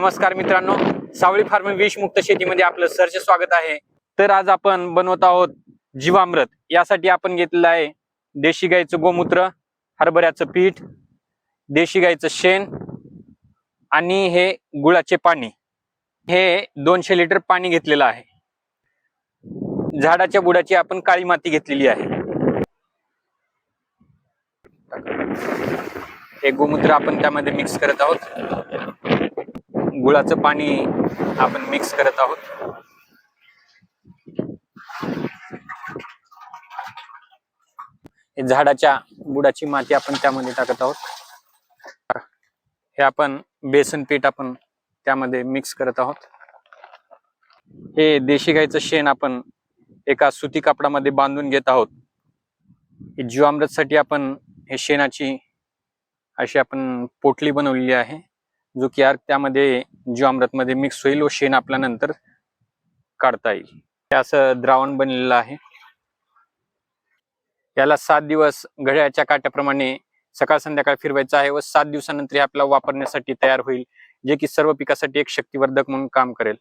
नमस्कार मित्रांनो, सावळी फार्मिंग विषमुक्त शेतीमध्ये आपलं सहर्ष स्वागत आहे। तर आज आपण बनवत आहोत जीवामृत। यासाठी आपण घेतलेलं आहे देशी गाईचं गोमूत्र, हरभऱ्याचं पीठ, देशी गाईचं शेण आणि हे गुळाचे पाणी। हे 200 लिटर पाणी घेतलेलं आहे। झाडाच्या बुडाची आपण काळी माती घेतलेली आहे। हे गोमूत्र आपण त्यामध्ये मिक्स करत आहोत। गुळाचं पाणी आपण मिक्स करत आहोत। हे झाडाच्या बुडाची माती आपण त्यामध्ये टाकत आहोत। हे आपण बेसन पीठ आपण त्यामध्ये मिक्स करत आहोत। हे देशी गाईचं शेण आपण एका सुती कापडामध्ये बांधून घेत आहोत। हे जीवामृतसाठी आपण हे शेणाची अशी आपण पोटली बनवलेली आहे, जो की त्यामध्ये जीवामृत मध्ये मिक्स होईल व शेण आपल्या नंतर काढता येईल। हे असं द्रावण बनलेलं आहे। याला 7 दिवस घड्याळाच्या काट्याप्रमाणे सकाळ संध्याकाळ फिरवायचं आहे व 7 दिवसानंतर हे आपल्याला वापरण्यासाठी तयार होईल, जे की सर्व पिकासाठी एक शक्तिवर्धक म्हणून काम करेल।